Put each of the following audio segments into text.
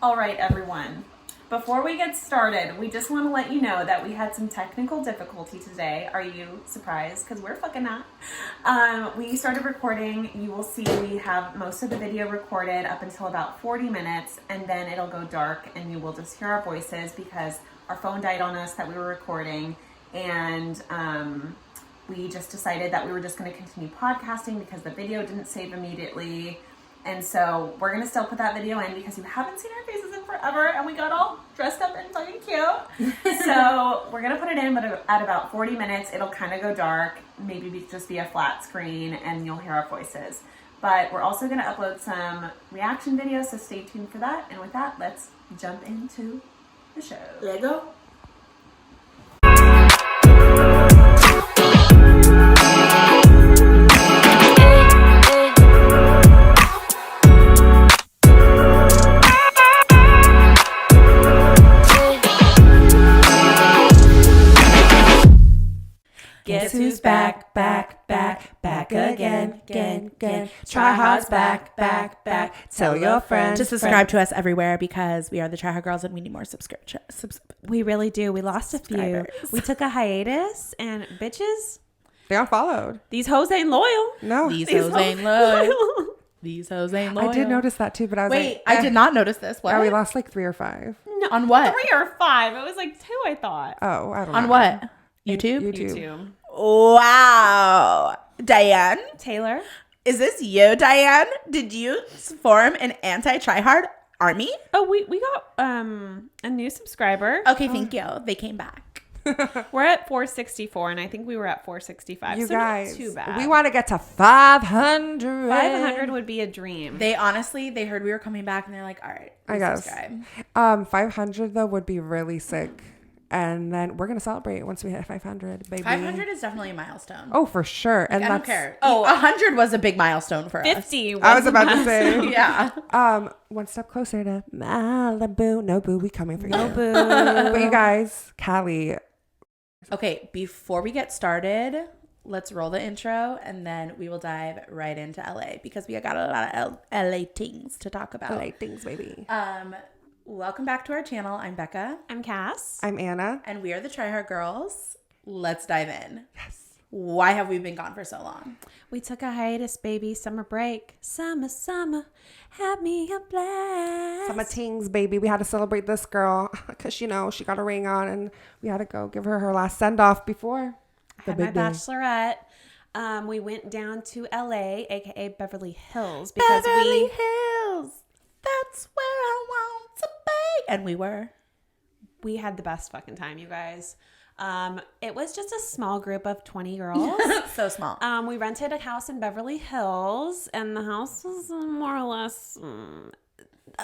All right, everyone. Before we get started, we just want to let you know that we had some technical difficulty today. Are you surprised? Because we're fucking not. We started recording. You will see we have most of the video recorded up until about 40 minutes, and then it'll go dark, and you will just hear our voices because our phone died on us that we were recording, and we just decided that we were just going to continue podcasting because the video didn't save immediately. And so we're going to still put that video in because you haven't seen our faces in forever and we got all dressed up and fucking cute. So we're going to put it in, but at about 40 minutes, it'll kind of go dark, maybe just be a flat screen and you'll hear our voices. But we're also going to upload some reaction videos, so stay tuned for that. And with that, let's jump into the show. Let go. Guess who's back again. Try Hard's back. Tell your friends To subscribe to us everywhere because we are the Try Hard Girls and we need more subscriptions. We really do. We lost a few. We took a hiatus and bitches, They unfollowed. these hoes ain't loyal. No. These hoes ain't loyal. These hoes ain't loyal. I did notice that too, but I was Wait, like, I did not notice this. What? Yeah, we lost like 3 or 5. No, On what? 3 or 5. It was like 2, I thought. Oh, I don't know. On what? YouTube? YouTube. Wow. Diane? Taylor? Is this you, Diane? Did you form an anti-Try Hard army? Oh, we got a new subscriber. Okay, thank you. They came back. We're at 464, and I think we were at 465. You so guys, not too bad. we want to get to 500. 500 would be a dream. They honestly, they heard we were coming back and they're like, all right, I guess. subscribe. 500 though would be really sick. And then we're going to celebrate once we hit 500, baby. 500 is definitely a milestone. Oh, for sure. And I don't that's, care. Oh, 100 was a big milestone for us. 50. I was about to say. Yeah. One step closer to Malibu. No boo, we coming for you. No boo. But you guys, Callie. Okay, before we get started, let's roll the intro and then we will dive right into LA because we got a lot of LA things to talk about. LA things, baby. Welcome back to our channel. I'm Becca I'm Cass. I'm Anna. and we are the Try Hard Girls. Let's dive in. Yes. Why have we been gone for so long? We took a hiatus, baby. Summer break. Summer. Had me a blast. Summer tings, baby. We had to celebrate this girl because, you know, she got a ring on and we had to go give her last send-off before I had my bachelorette. We went down to LA, aka Beverly Hills, because Beverly Hills. That's where I want to be. And we had the best fucking time, you guys. It was just a small group of 20 girls. so small. We rented a house in Beverly Hills, and the house was more or less.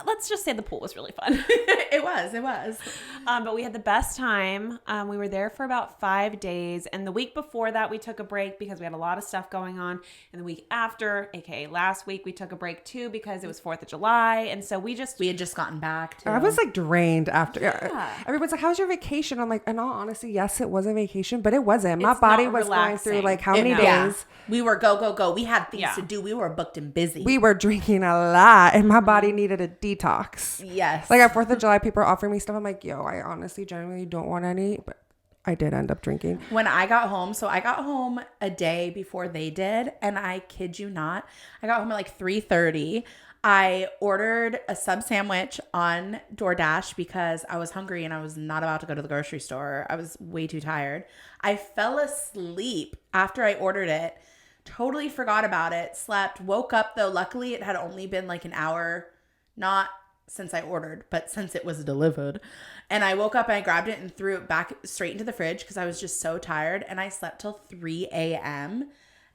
Let's just say the pool was really fun. It was. But we had the best time. We were there for about 5 days. And the week before that, we took a break because we had a lot of stuff going on. And the week after, aka last week, we took a break too because it was 4th of July. And so we had just gotten back too. I was like drained after. Yeah. Everyone's like, how's your vacation? I'm like, in all honesty, yes, it was a vacation, but it wasn't. My It's body not was going relaxing. through like how many Yeah. days? We were go. We had things Yeah. to do. We were booked and busy. We were drinking a lot and my body needed a detox. Yes. Like at 4th of July, people are offering me stuff. I'm like, yo, I honestly genuinely don't want any, but I did end up drinking. When I got home, so I got home a day before they did, and I kid you not, I got home at like 3:30. I ordered a sub sandwich on DoorDash because I was hungry and I was not about to go to the grocery store. I was way too tired. I fell asleep after I ordered it. Totally forgot about it. Slept, woke up though. Luckily, it had only been like an hour, not since I ordered, but since it was delivered. And I woke up and I grabbed it and threw it back straight into the fridge because I was just so tired. And I slept till 3 a.m.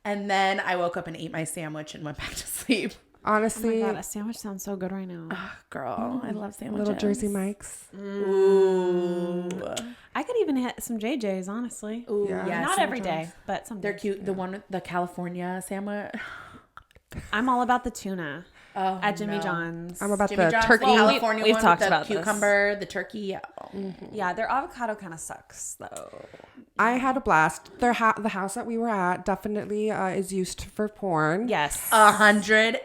And then I woke up and ate my sandwich and went back to sleep. Honestly, Oh my God, a sandwich sounds so good right now. Girl, I love sandwiches. little Jersey Mike's. Ooh. I could even hit some JJ's, honestly. Ooh, Yeah. yes. Not every day, but some They're days. cute. The one with the California sandwich. I'm all about the tuna. Oh, at Jimmy no. John's. I'm about Jimmy the John's, turkey. the California We've one talked with the about this. cucumber, the turkey. Yeah. Yeah, their avocado kind of sucks though. I had a blast. The house that we were at definitely is used for porn. Yes. 100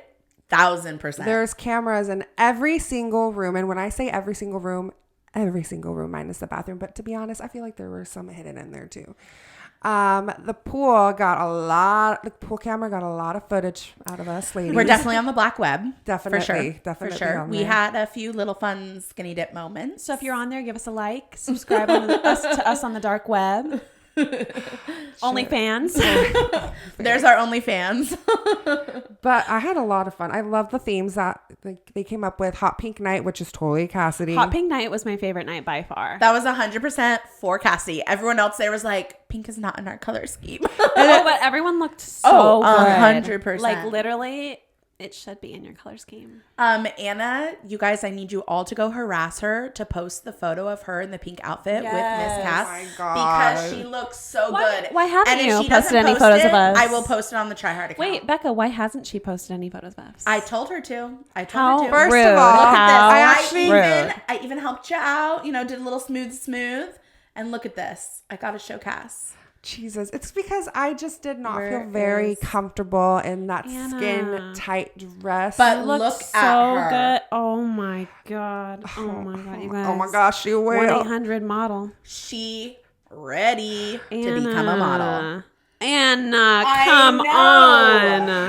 1,000%. There's cameras in every single room. And when I say every single room minus the bathroom. But to be honest, I feel like there were some hidden in there too. The pool camera got a lot of footage out of us, ladies. We're definitely on the black web. Definitely For sure. on We there. had a few little fun skinny dip moments. So if you're on there, give us a like, subscribe to us on the dark web. OnlyFans. There's our OnlyFans. But I had a lot of fun. I love the themes that they came up with. Hot Pink Night, which is totally Cassidy. Hot Pink Night was my favorite night by far. That was 100% for Cassidy. Everyone else there was like, pink is not in our color scheme. Oh, but everyone looked so good. 100%. Like literally, it should be in your color scheme. Anna, you guys, I need you all to go harass her to post the photo of her in the pink outfit with Miss Cass. Oh my God. Because she looks so good. Why haven't and if you she posted doesn't any post photos it, of us? I will post it on the Try Hard account. Wait, Becca, why hasn't she posted any photos of us? I told her to. How First rude. of all, Look at How this. rude. I even helped you out. Did a little smooth. And look at this. I got to show Cass. Jesus, it's because I just did not Where feel very is- comfortable in that Anna. skin tight dress. But It looked look so at her. good. Oh my god. Oh my god, you guys. Oh my gosh, you will. 1-800 model. She ready to become a model. Anna, I come know.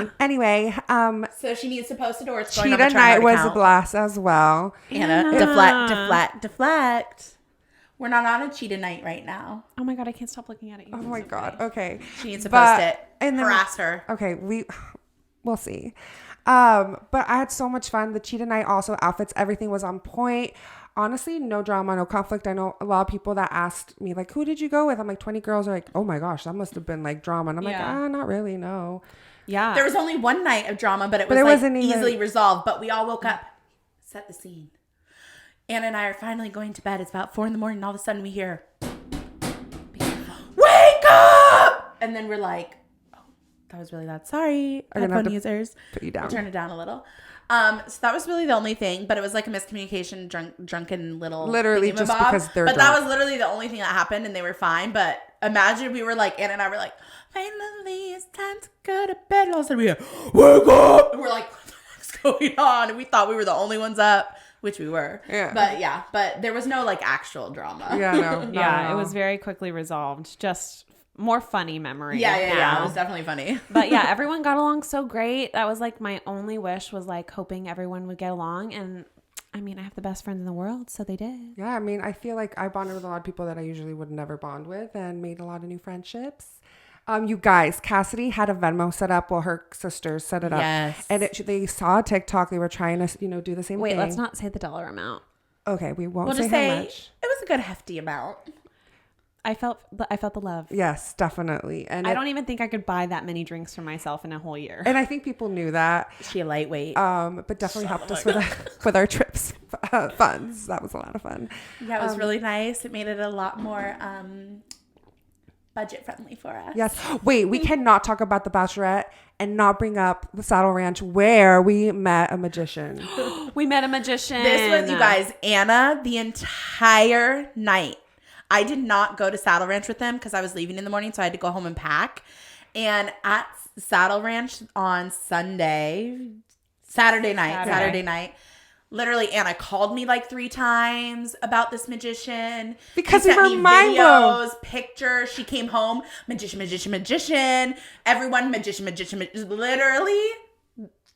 on. Anyway, So she needs to post it or it's going on Cheetah the Try Hard Night was a account. blast as well. Anna, Anna. deflect. We're not on a cheetah night right now. Oh my god, I can't stop looking at it. Oh my God. Okay. She needs to But- post it. and then- Harass her. Okay, we'll see. But I had so much fun. The Cheetah Night also outfits, everything was on point. Honestly, no drama, no conflict. I know a lot of people that asked me like, who did you go with? I'm like, 20 girls are like, oh my gosh, that must have been like drama. And I'm Yeah. like, not really, no. Yeah. There was only one night of drama, but it it was wasn't even- easily resolved. But we all woke up, set the scene. Anna and I are finally going to bed. It's about 4 a.m. and all of a sudden we hear, wake up! And then we're like, oh, that was really loud. Sorry, I'm gonna have headphone to users. put you down. Turn it down a little. So that was really the only thing, but it was like a miscommunication, drunken little Literally just thingamabob. because they're But drunk. that was literally the only thing that happened, and they were fine. But imagine we were like, Anna and I were like, finally, it's time to go to bed. And all of a sudden we hear, wake up! And we're like, what the fuck's going on? And we thought we were the only ones up, which we were. Yeah. But there was no like actual drama. Yeah, no. not at yeah, it all. was very quickly resolved. Just more funny memory. Yeah. now. It was definitely funny. But yeah, everyone got along so great. That was like my only wish was like hoping everyone would get along. And I mean, I have the best friends in the world, so they did. Yeah, I mean, I feel like I bonded with a lot of people that I usually would never bond with and made a lot of new friendships. You guys, Cassidy had a Venmo set up while her sisters set it up. Yes. And they saw a TikTok. They were trying to, do the same Wait, thing. let's not say the dollar amount. Okay, we won't We'll say just how say much. it was a good hefty amount. I felt the love. Yes, definitely. And I don't even think I could buy that many drinks for myself in a whole year. And I think people knew that. She a lightweight. But definitely helped us with our trips funds. That was a lot of fun. Yeah, it was really nice. It made it a lot more budget friendly for us. Yes. Wait, we cannot talk about the Bachelorette and not bring up the Saddle Ranch where we met a magician. We met a magician. This was, you guys, Anna, the entire night. I did not go to Saddle Ranch with them because I was leaving in the morning, so I had to go home and pack. And at Saddle Ranch on Saturday night, literally Anna called me like 3 times about this magician. Because She we sent were me mind blown. videos, pictures. She came home, magician. Everyone, magician. Literally,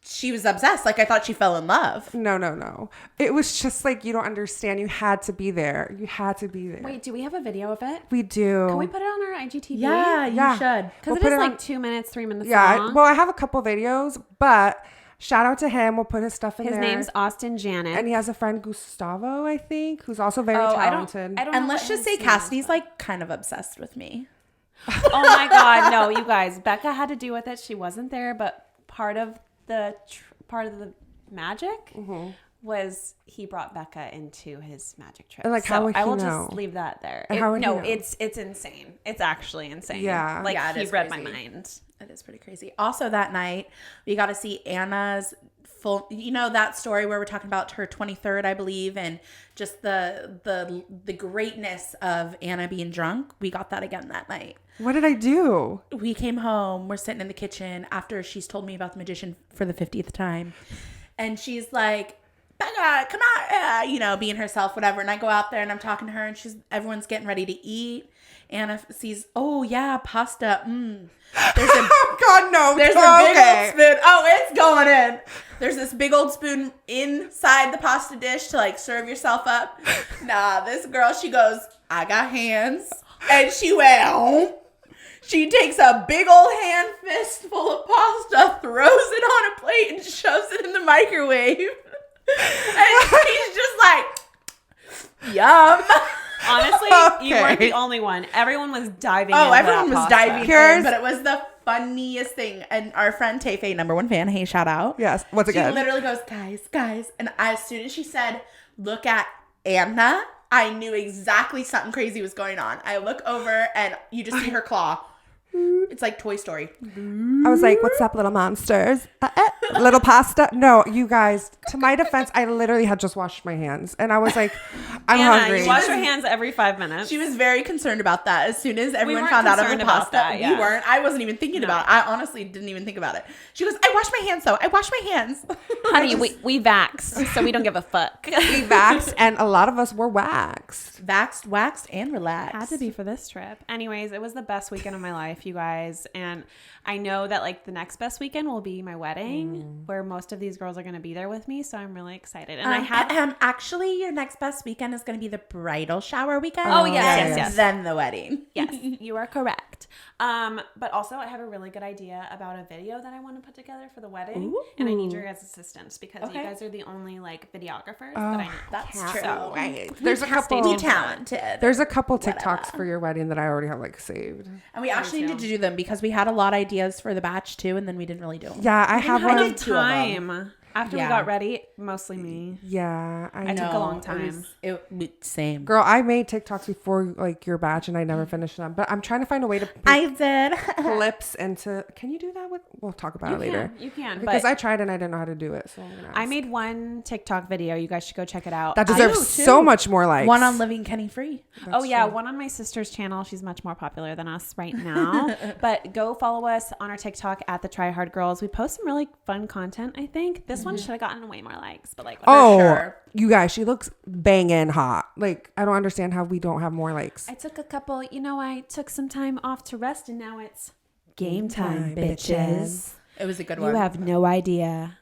she was obsessed. Like I thought she fell in love. No. It was just like, you don't understand. You had to be there. You had to be there. Wait, do we have a video of it? We do. Can we put it on our IGTV? Yeah, you Yeah. should. Because We'll it put is it like on- 2 minutes, 3 minutes Yeah. long. Well, I have a couple videos, but shout out to him. We'll put his stuff in His there. name's Austin Janet. And he has a friend, Gustavo, I think, who's also very I talented. don't know And let's what just his say name is, Cassidy's but- like kind of obsessed with me. Oh my God, no, you guys. Becca had to do with it. She wasn't there, but part of the magic was he brought Becca into his magic trick. And, like, how would I he will know? just leave that there. And how would he know? It's insane. It's actually insane. Yeah. Like Yeah, it he is read my crazy. mind. It is pretty crazy. Also that night, we got to see Anna's full, that story where we're talking about her 23rd, I believe, and just the greatness of Anna being drunk. We got that again that night. What did I do? We came home, we're sitting in the kitchen after she's told me about the magician for the 50th time. And she's like, Becca, come on, being herself, whatever. And I go out there and I'm talking to her and everyone's getting ready to eat. Anna sees, oh yeah, pasta. Oh God, no. There's a big old spoon. Oh, it's going in. There's this big old spoon inside the pasta dish to like serve yourself up. Nah, this girl, she goes, I got hands. And she went, oh. She takes a big old hand fistful of pasta, throws it on a plate, and shoves it in the microwave. And she's just like, yum. Honestly, you Okay. weren't the only one. Everyone was diving Oh, into everyone that was pasta. diving Here's- in, but it was the funniest thing. And our friend Tefe, #1 fan, hey, shout out. Yes. What's it She good? literally goes, guys. And as soon as she said, look at Anna, I knew exactly something crazy was going on. I look over and you just see her claw. It's like Toy Story. I was like, what's up, little monsters? Little pasta? No, you guys, to my defense, I literally had just washed my hands. And I was like, I'm Anna, hungry. you wash your hands every 5 minutes. She was very concerned about that. As soon as everyone weren't found out of the concerned about pasta, that, yeah. we weren't. I wasn't even thinking about it. I honestly didn't even think about it. She goes, I washed my hands though. I washed my hands. Honey, we vaxxed, so we don't give a fuck. We vaxxed, and a lot of us were waxed. Vaxxed, waxed, and relaxed. Had to be for this trip. Anyways, it was the best weekend of my life, you guys. And I know that like the next best weekend will be my wedding, where most of these girls are going to be there with me. So I'm really excited. And I have actually your next best weekend is going to be the bridal shower weekend. Oh, yes, yes, yes. Then the wedding. Yes, you are correct. But also I have a really good idea about a video that I want to put together for the wedding. And I need your guys' assistance because you guys are the only like videographers that I know. That's true. So, There's a couple. Be talented. There's a couple TikToks for your wedding that I already have like saved. And we actually need to do them because we had a lot of ideas for the batch too, and then we didn't really do them. Yeah, I have I one. did time. After we Yeah. got ready, mostly me. Yeah, I took know. a long time. Same. Girl, I made TikToks before like your batch, and I never finished them. But I'm trying to find a way to put I did. clips into. Can you do that with? We'll talk about it later. You can. Because But I tried and I didn't know how to do it. So I'm gonna ask. I made one TikTok video. You guys should go check it out. that do, deserves too. so much more likes. One on Living Kenny Free. Oh yeah, one on my sister's channel. She's much more popular than us right now. But go follow us on our TikTok at the Try Hard Girls. We post some really fun content. I think this one should have gotten way more likes, but like Oh, sure. you guys, she looks banging hot. Like I don't understand how we don't have more likes. I took a couple. I took some time off to rest, and now it's game time, time, bitches. It was a good You one. have no idea.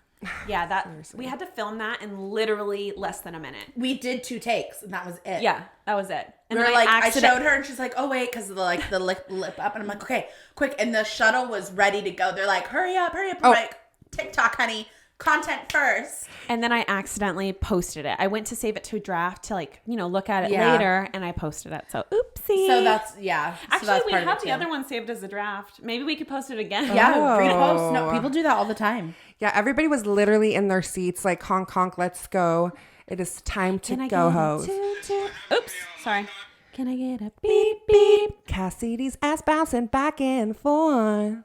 Yeah, that we had to film that in literally less than a minute. We did 2 takes, and that was it. Yeah, that was it. We And were then like, I accident- showed her, and she's like, "Oh wait," because the lip up, and I'm like, "Okay, quick!" And the shuttle was ready to go. They're like, "Hurry up, hurry up!" I'm like, "TikTok, honey, content first." And then I accidentally posted it. I went to save it to a draft to look at it Yeah. later, and I posted it. So oopsie. So that's yeah. So Actually, that's we part of have it, the too. other one saved as a draft. Maybe we could post it again. Yeah, Oh. repost. No, people do that all the time. Yeah, everybody was literally in their seats, like honk honk, let's go. It is time to Can I go, get a hoes. toot toot? Oops, sorry. Can I get a beep beep? Cassidy's ass bouncing back and forth.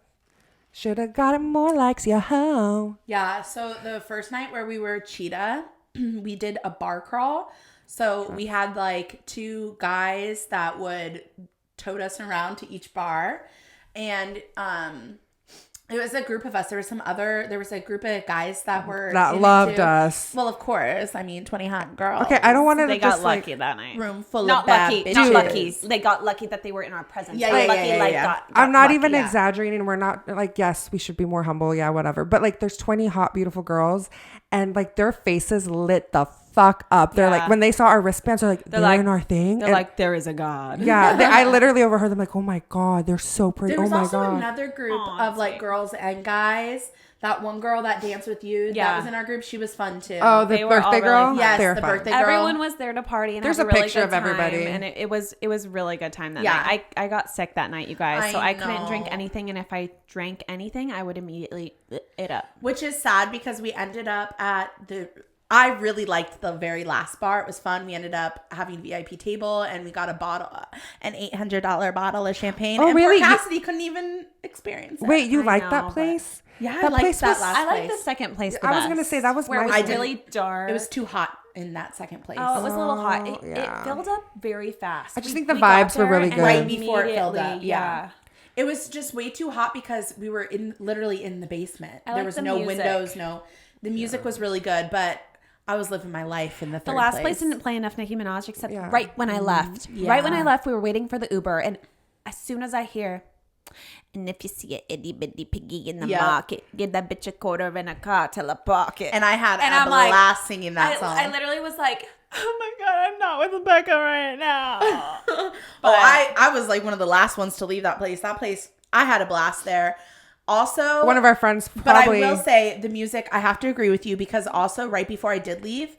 Should have got it more likes, yo ho. Yeah. So the first night where we were Cheetah, we did a bar crawl. So we had like 2 guys that would tote us around to each bar, and it was a group of us. There was a group of guys that were That in it loved too. us. Well, of course. I mean, 20 hot girls. Okay, I don't want to They just got like. lucky that night. Room full Not of bad lucky. bitches. Not lucky. They got lucky that they were in our presence. Yeah, Not yeah, lucky, yeah, like, yeah. got I'm not lucky. even yeah. exaggerating. We're not like, yes, we should be more humble. Yeah, whatever. But like, there's 20 hot, beautiful girls, and like their faces lit the fuck up. They're Yeah. like, when they saw our wristbands, they're like, they're like- in our thing. They're And- like, there is a God. yeah, I literally overheard them like, oh my God, they're so pretty. There was oh my also God. another group Aw, of like sweet. girls and guys. That one girl that danced with you, that Yeah. was in our group. She was fun too. Oh, the They were all birthday really girl? fun. Yes, They were the fun. birthday girl. Everyone was there to party and There's have a a really picture good of everybody. time, and it was really good time that Yeah. night. I got sick that night, you guys, so I I couldn't drink know. anything, and if I drank anything, I would immediately it up. Which is sad because we ended up at the I really liked the very last bar. It was fun. We ended up having a VIP table, and we got an $800 bottle of champagne. Oh, and really? Poor Cassidy couldn't even experience it. Wait, you I liked know, that but- place? Yeah, I That liked place that was- last I like place. the second place the I was best, gonna say that was where it my was favorite. really dark. It was too hot in that second place. Oh, it was a little hot. It yeah. filled up very fast. I just We- think the we got vibes were there really and good. Right before it filled up, immediately, yeah. It was just way too hot because we were literally in the basement. I There like was the no music. windows, the music was really good, but I was living my life in the third The last place. place didn't play enough Nicki Minaj except Yeah. right when I left. Yeah. Right when I left, we were waiting for the Uber, and as soon as I hear, and if you see an itty bitty piggy in the Yeah. market, give that bitch a quarter and a car till a pocket. And I had And a I'm like- blast singing that song. I literally was like, oh my god, I'm not with Becca right now. I was like one of the last ones to leave that place. That place, I had a blast there. Also, One of our friends but I probably. will say the music, I have to agree with you because also right before I did leave,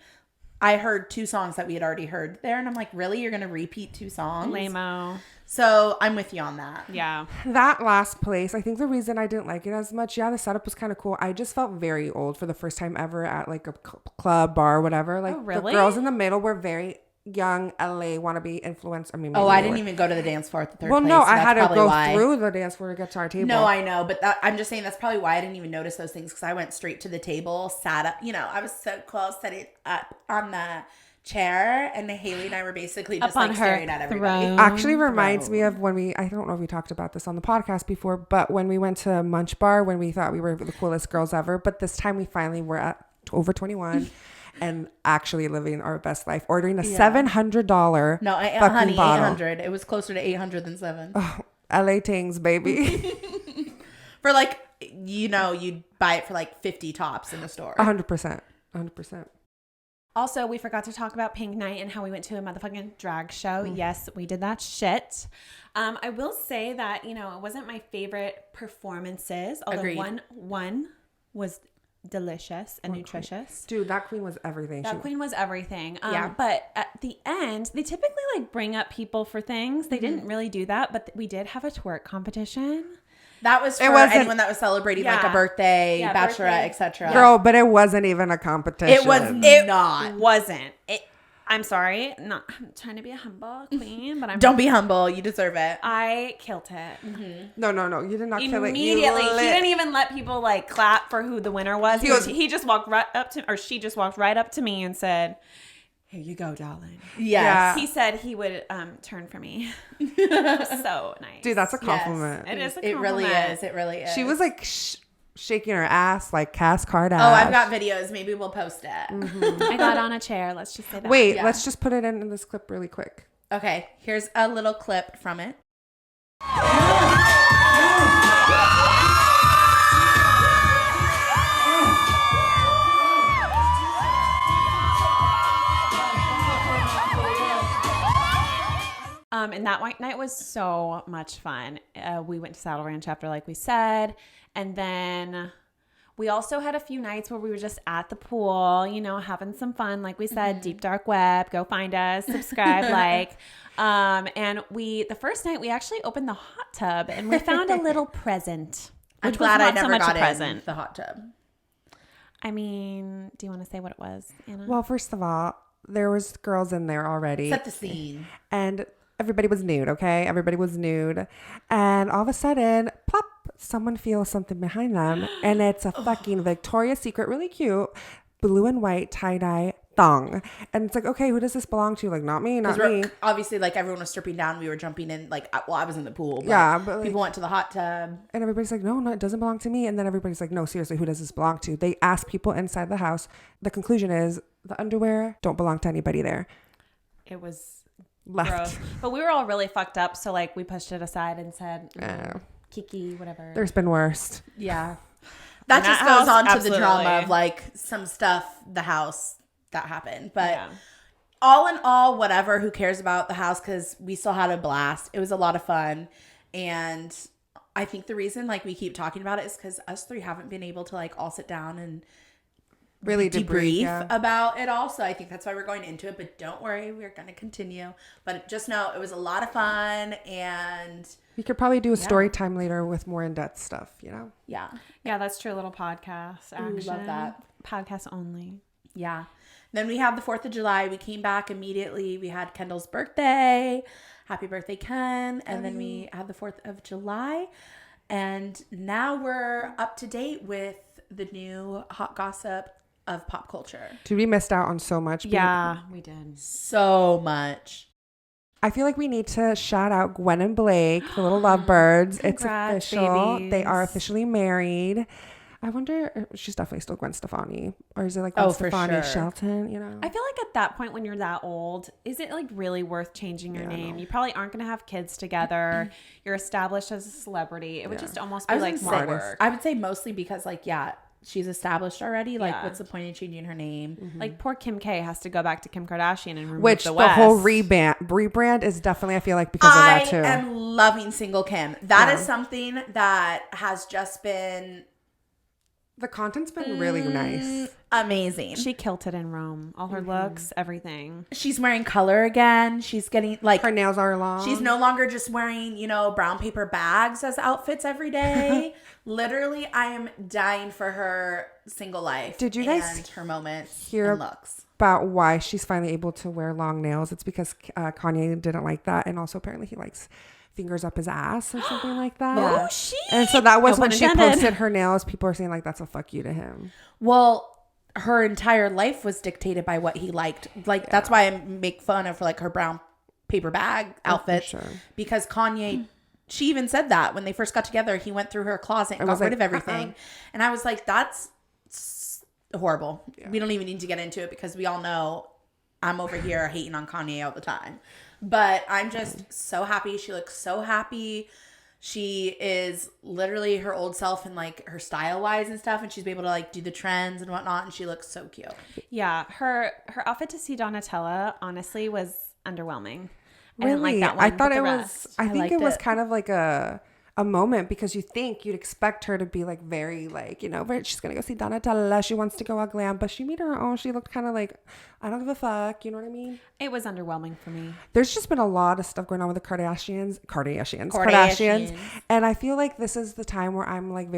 I heard 2 songs that we had already heard there. And I'm like, really? You're going to repeat 2 songs? Lame-o. So I'm with you on that. Yeah. That last place, I think the reason I didn't like it as much, yeah, the setup was kind of cool. I just felt very old for the first time ever at like a club, bar, whatever. Like Oh, really? the girls in the middle were very young LA wannabe influence. I mean, maybe Oh, I they didn't were. even go to the dance floor at the third Well, place. no, so I that's had to probably go why. through the dance floor to get to our table. No, I know, but I'm just saying that's probably why I didn't even notice those things because I went straight to the table, sat up. I was so close, sitting up on the chair, and Haley and I were basically just Up on like her staring at everybody. throne. Actually reminds me of when I don't know if we talked about this on the podcast before, but when we went to Munch Bar when we thought we were the coolest girls ever, but this time we finally were at over 21 and actually living our best life, ordering a $700 No, fucking honey, bottle. 800. It was closer to 800 than 7. LA Tings, baby. For like, you'd buy it for like 50 tops in the store. 100%. 100%. Also, we forgot to talk about Pink Night and how we went to a motherfucking drag show. Yes, we did that shit. I will say that, it wasn't my favorite performances, although Agreed. one was delicious and nutritious. Dude, that queen was everything. That queen was everything. Yeah. But at the end, they typically like bring up people for things. They didn't really do that, but we did have a twerk competition. That was for wasn't- anyone that was celebrating like a Yeah. birthday, Yeah, bachelorette, birthday. etc. Girl, but it wasn't even a competition. It was not. Wasn't. I'm sorry. I'm trying to be a humble queen, but I'm Don't be humble. You deserve it. I killed it. No. You did not kill it. You Immediately. He lit. didn't even let people like clap for who the winner was. He just walked right up to, or she just walked right up to me and said, "Here you go, darling." Yes. He said he would turn for me. So nice. Dude, that's a compliment. It is a It really compliment. is. It really is. She was like shaking her ass like Cass Kardashian. Oh, I've got videos. Maybe we'll post it. I got on a chair. Let's just say that. Wait, Yeah. let's just put it in this clip really quick. Okay, here's a little clip from it. And that white night was so much fun. We went to Saddle Ranch after, like we said, and then we also had a few nights where we were just at the pool, having some fun. Like we said, Deep Dark Web, go find us, subscribe, like. And the first night we actually opened the hot tub and we found a little present. I'm Which was glad I not so never much got a in present. the hot tub. I mean, do you want to say what it was, Anna? Well, first of all, there was girls in there already. Set the scene. And everybody was nude, okay? Everybody was nude. And all of a sudden, plop, someone feels something behind them. And it's a fucking Victoria's Secret, really cute, blue and white tie-dye thong. And it's like, okay, who does this belong to? Like, not me, not me. Obviously, like everyone was stripping down. We were jumping in. Like, I was in the pool. But Yeah, but, like- people went to the hot tub. And everybody's like, no, it doesn't belong to me. And then everybody's like, no, seriously, who does this belong to? They ask people inside the house. The conclusion is the underwear don't belong to anybody there. It was Left. gross. But we were all really fucked up. So, like, we pushed it aside and said, Kiki, whatever. There's been worse. Yeah. That In just that goes house, on to the drama absolutely. of like some stuff, the house that happened. But Yeah. all in all, whatever, who cares about the house? Because we still had a blast. It was a lot of fun. And I think the reason like we keep talking about it is because us three haven't been able to like all sit down and Really debrief yeah. about it all. So I think that's why we're going into it. But don't worry, we're going to continue. But just know it was a lot of fun. And We could probably do a story time later with more in-depth stuff, yeah. Yeah, that's true. A little podcast action. love that. Podcast only. Yeah. Then we had the 4th of July. We came back immediately. We had Kendall's birthday. Happy birthday, Ken. And then we had the 4th of July. And now we're up to date with the new hot gossip of pop culture. Dude, we missed out on so much. Yeah, we did. So much. I feel like we need to shout out Gwen and Blake, the little lovebirds. It's Congrats, official. babies. They are officially married. I wonder, she's definitely still Gwen Stefani. Or is it like Gwen for Stefani sure. Shelton, you know? I feel like at that point when you're that old, is it like really worth changing your name? You probably aren't going to have kids together. You're established as a celebrity. It would just almost be like more work. I would say mostly because she's established already. Like, Yeah. what's the point of changing her name? Like poor Kim K has to go back to Kim Kardashian and remove Which the the West. whole rebrand is definitely, I feel like, because of that too. I am loving single Kim. That is something that has just been The content's been really nice. amazing. She killed it in Rome. All her looks, everything. She's wearing color again. She's getting like Her nails are long. she's no longer just wearing, brown paper bags as outfits every day. Literally, I am dying for her single life. Did you guys and her moments hear and looks. about why she's finally able to wear long nails. It's because Kanye didn't like that, and also apparently he likes fingers up his ass or something like that. Oh, she. And so that was No when pun she intended. posted her nails. People are saying like that's a fuck you to him. Well, her entire life was dictated by what he liked. Like that's why I make fun of like her brown paper bag outfits sure. because Kanye. She even said that when they first got together, he went through her closet and got rid of everything. And I was like, that's horrible. Yeah. We don't even need to get into it because we all know I'm over here hating on Kanye all the time. But I'm just so happy. She looks so happy. She is literally her old self and like her style wise and stuff. And she's able to like do the trends and whatnot. And she looks so cute. Yeah, her outfit to see Donatella honestly was underwhelming. Really? I didn't like that one. I thought but it the was. rest. I think liked it was it. kind of like a moment because you'd expect her to be like very like but she's gonna go see Donatella. She wants to go all glam, but she made her own. She looked kind of like I don't give a fuck. You know what I mean? It was underwhelming for me. There's just been a lot of stuff going on with the Kardashians, and I feel like this is the time where I'm like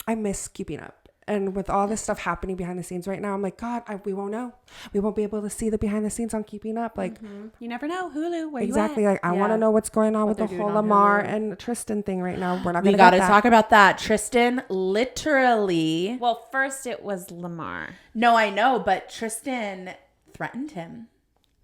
I miss keeping up. And with all this stuff happening behind the scenes right now, I'm like, God, we won't know. We won't be able to see the behind the scenes on Keeping Up. Like, You never know. Hulu, where exactly. you at? Like, I want to know what's going on with the they're whole doing on Lamar Hulu. and Tristan thing right now. We're not We going to got to talk about that. Tristan literally. Well, first it was Lamar. No, I know, but Tristan threatened him.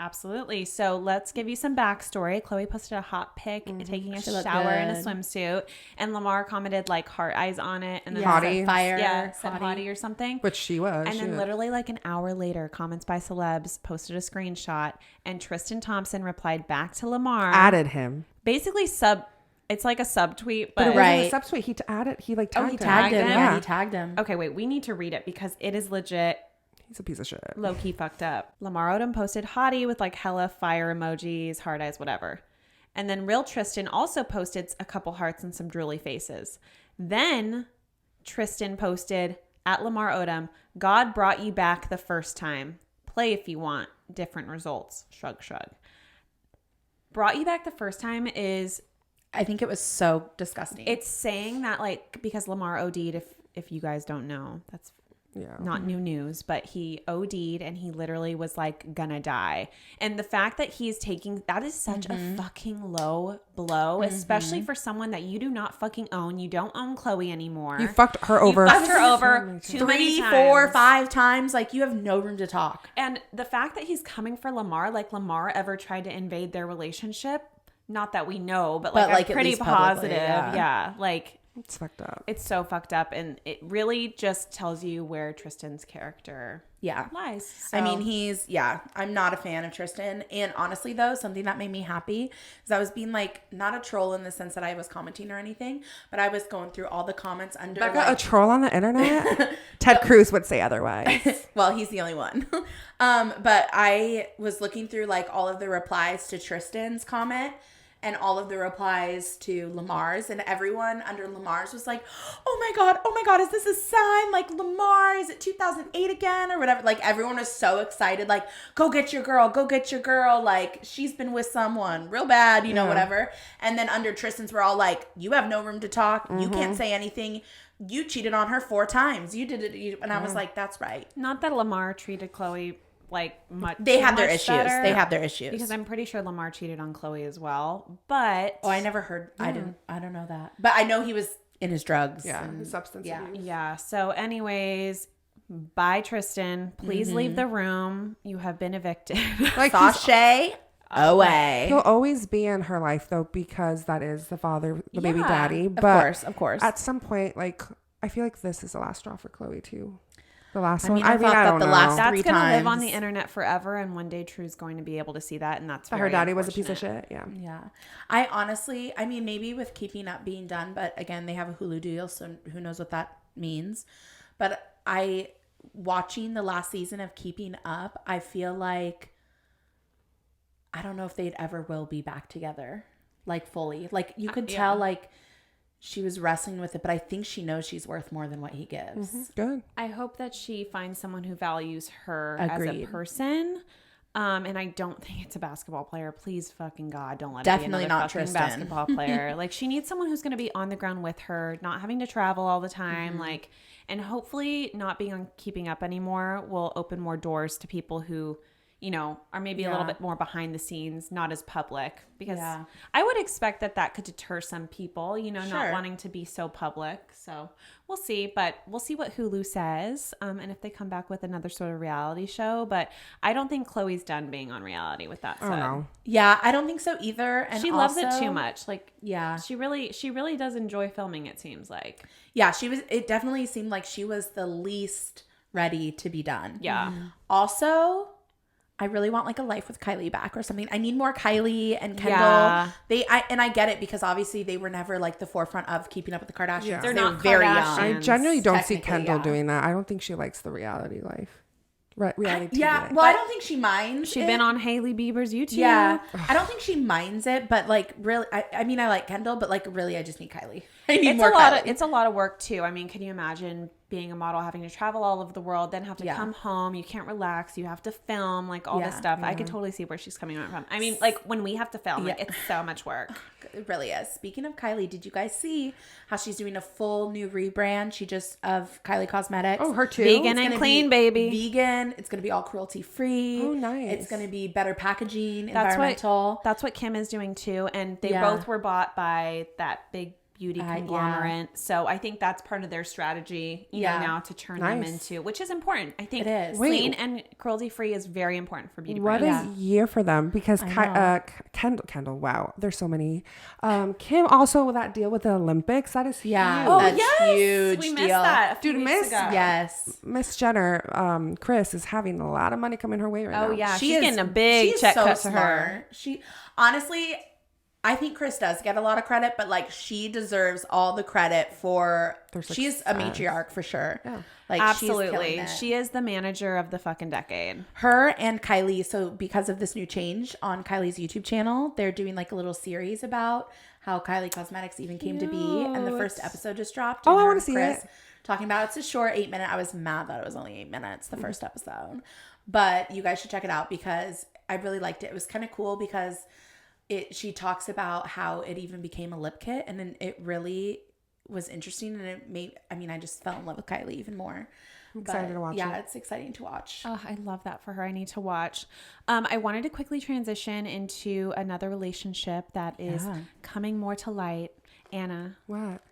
Absolutely. So let's give you some backstory. Chloe posted a hot pic taking a shower in a swimsuit, and Lamar commented like heart eyes on it, and then Hottie. said, Fire. said hottie or something. Which she was. And then literally like an hour later, Comments by Celebs posted a screenshot, and Tristan Thompson replied back to Lamar. added him. Basically it's like a subtweet, But but it Right. wasn't a subtweet. He added. He like tagged He him. tagged him. him? Yeah, he tagged him. okay, wait, we need to read it because it is legit He's a piece of shit. low-key fucked up. Lamar Odom posted hottie with like hella fire emojis, heart eyes, whatever. And then real Tristan also posted a couple hearts and some drooly faces. Then Tristan posted at Lamar Odom, God brought you back the first time. Play if you want. Different results. Shrug, shrug. Brought you back the first time is I think it was so disgusting. it's saying that like because Lamar OD'd, if you guys don't know, that's Yeah. not new news, but he OD'd and he literally was like gonna die. And the fact that he's taking that is such a fucking low blow, especially for someone that you do not fucking own. You don't own Chloe anymore. You fucked her over. You fucked her over too 3, many 4, times. 5 times. Like, you have no room to talk. And the fact that he's coming for Lamar, like Lamar ever tried to invade their relationship. Not that we know, but like, like, I'm at pretty least publicly, positive. yeah. Like It's fucked up. it's so fucked up, and it really just tells you where Tristan's character Yeah. lies. I So- mean, I'm not a fan of Tristan. And honestly, though, something that made me happy is I was being like, not a troll in the sense that I was commenting or anything, but I was going through all the comments under Becca, like, a troll on the internet? Ted Cruz would say otherwise. well, he's the only one. But I was looking through like all of the replies to Tristan's comment and all of the replies to Lamar's, and everyone under Lamar's was like, oh my God, is this a sign? Like, Lamar, is it 2008 again or whatever? Like, everyone was so excited, like, go get your girl. Like, she's been with someone real bad, whatever. And then under Tristan's, we're all like, you have no room to talk. You can't say anything. You cheated on her 4 times. You did it. And I was like, that's right. Not that Lamar treated Chloe like much. They have their much issues. better, They have their issues. because I'm pretty sure Lamar cheated on Chloe as well. But I never heard. I don't know that, but I know he was in his drugs. Yeah, and, substance abuse. yeah. So, anyways, bye, Tristan. Please leave the room. You have been evicted. Like Sashay away. he'll always be in her life though, because that is the father, the baby daddy. But Of course. at some point, like I feel like this is the last straw for Chloe too. The last I one. mean, I thought I that don't the know. last- That's 3 going to live on times. the internet forever, and one day True's going to be able to see that, and that's That very her daddy was a piece of unfortunate. shit. Yeah. Yeah. I honestly, I mean, maybe with Keeping Up being done, but again, they have a Hulu deal, so who knows what that means. But watching the last season of Keeping Up, I feel like, I don't know if they'd ever will be back together, like fully. Like you could tell, like she was wrestling with it, but I think she knows she's worth more than what he gives. Good. I hope that she finds someone who values her as Agreed. a person. And I don't think it's a basketball player. Please fucking God, don't let Definitely it be another not fucking Tristan. basketball player. Like she needs someone who's going to be on the ground with her, not having to travel all the time. Like, and hopefully not being on Keeping Up anymore will open more doors to people who, you know, are maybe a little bit more behind the scenes, not as public, because I would expect that could deter some people, you know, not wanting to be so public. So we'll see, but we'll see what Hulu says. And if they come back with another sort of reality show, but I don't think Chloe's done being on reality with that said. I don't know. Yeah, I don't think so either. And She loves it also- too much. Like, Yeah. she really does enjoy filming, it seems like. Yeah, it definitely seemed like she was the least ready to be done. Yeah. Also, I really want like a Life with Kylie back or something. I need more Kylie and Kendall. Yeah. I get it because obviously they were never like the forefront of Keeping Up with the Kardashians. Yeah. They're They not were very Kardashians. young. I genuinely don't see Technically, Kendall yeah. doing that. I don't think she likes the reality life. Reality TV. Yeah, well, I don't think she minds. She's it. been on Hailey Bieber's YouTube. Yeah, I don't think she minds it, but like really, I mean, I like Kendall, but like really, I just need Kylie. I need more Kylie. It's a lot of work too. I mean, can you imagine being a model, having to travel all over the world, then have to come home? You can't relax. You have to film, like all this stuff. I can totally see where she's coming from. I mean, like when we have to film, like it's so much work. It really is. Speaking of Kylie, did you guys see how she's doing a full new rebrand? She just of Kylie Cosmetics. Oh, her too. Vegan It's and gonna clean, be baby. Vegan. It's gonna be all cruelty free. Oh, nice. It's gonna be better packaging, That's environmental. That's what Kim is doing too, and they Yeah. both were bought by that big beauty conglomerate. So I think that's part of their strategy, you know, now to turn them Nice. into, which is important. I think It is. clean and cruelty free is very important for beauty What brands. a year for them, because Kendall, wow, there's so many. Kim also with that deal with the Olympics, that is huge. That's huge we deal. missed that. a few Dude, weeks miss- ago. Yes. Miss Jenner, Chris is having a lot of money coming her way right now. Oh yeah, She she's is- getting a big she's check so cut to smart. her. She honestly, I think Chris does get a lot of credit, but like she deserves all the credit for. She's a matriarch for sure. Yeah. Like she's Absolutely, killing it. she is the manager of the fucking decade. Her and Kylie. So because of this new change on Kylie's YouTube channel, they're doing like a little series about how Kylie Cosmetics even came to be, and the first episode just dropped. Oh, and I her wanna and see Chris it. Talking about it's a short 8-minute. I was mad that it was only 8 minutes, the first episode, but you guys should check it out because I really liked it. It was kind of cool because she talks about how it even became a lip kit, and then it really was interesting, and it made. I mean, I just fell in love with Kylie even more. I'm excited to watch yeah, it. it's exciting to watch. Oh, I love that for her. I need to watch. I wanted to quickly transition into another relationship that is coming more to light. Anna, What?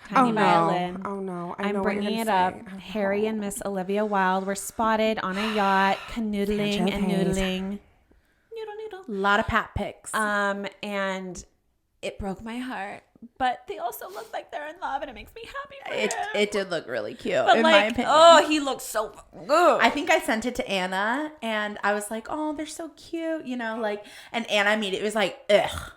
Tiny Violin. Oh no! I'm know what you're bringing it gonna up. say. Harry and Miss Olivia Wilde were spotted on a yacht, canoodling and Sanchez. noodling. Noodle, noodle. A lot of pat pics. And it broke my heart. But they also look like they're in love, and it makes me happy for him. It did look really cute, But in like, my opinion. oh, he looks so good. I think I sent it to Anna, and I was like, "Oh, they're so cute," you know, like. And Anna immediately was like, "Ugh,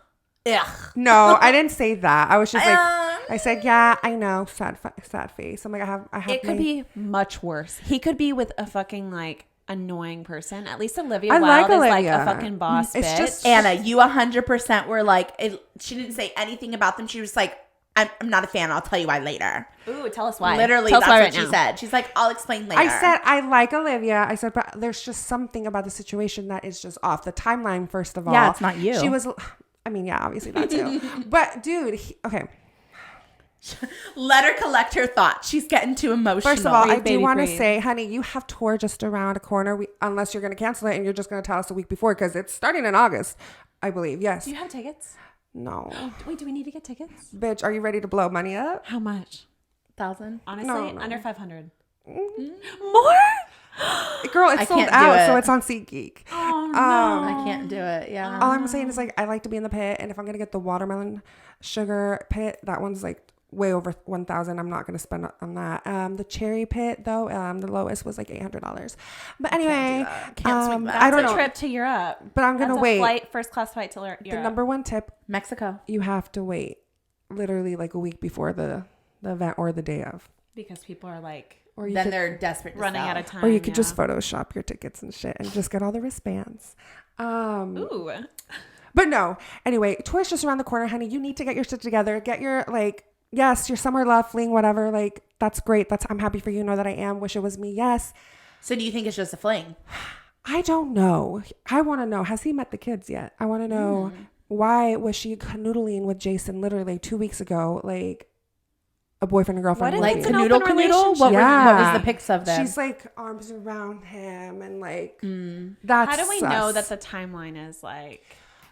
ugh." No, I didn't say that. I was just like, Um, I said, yeah, I know, sad face. I'm like, I have. It could my- be much worse. He could be with a fucking like annoying person. At least Olivia I Wilde like is like Olivia. a fucking boss It's bitch. just- Anna, you 100% were like, she didn't say anything about them. She was like, I'm not a fan. I'll tell you why later. Ooh, tell us why. Literally, tell us that's why what right she now. said. She's like, I'll explain later. I said I like Olivia. I said, but there's just something about the situation that is just off. The timeline, first of all. Yeah, it's not you. She was. I mean, yeah, obviously that too. But dude, okay. Let her collect her thoughts. She's getting too emotional. First of all, I do baby, want to breathe. say, honey, you have tour just around a corner. Unless you're going to cancel it and you're just going to tell us a week before because it's starting in August, I believe. Yes. Do you have tickets? No. Wait, do we need to get tickets? Bitch, are you ready to blow money up? How much? 1,000. Honestly, No. under 500. More? Girl, it's I sold can't do out, so it. it's on SeatGeek. Oh, no. I can't do it. Yeah. All I'm saying is like I like to be in the pit, and if I'm gonna get the watermelon sugar pit, that one's like way over 1,000. I'm not gonna spend on that. The cherry pit though, the lowest was like $800. But anyway, Can't swing that. I don't That's a know. trip to Europe. But I'm gonna That's a wait. first class flight to Europe. The number one tip: Mexico. you have to wait, literally like a week before the event or the day of, because people are like or you Then could, they're desperate to running sell. out of time. or you could just Photoshop your tickets and shit and just get all the wristbands. Ooh. But no, anyway, tour's just around the corner, honey. You need to get your shit together. Get your like, yes, your summer love fling, whatever. Like, that's great. I'm happy for you. Know that I am. Wish it was me. Yes. So do you think it's just a fling? I don't know. I want to know. Has he met the kids yet? I want to know why was she canoodling with Jason literally 2 weeks ago, like a boyfriend and girlfriend. What is movie. it's an Canoodle open canoodle? What, Yeah. what was the pics of them? She's like arms around him and like that's How do we sus. know that the timeline is like?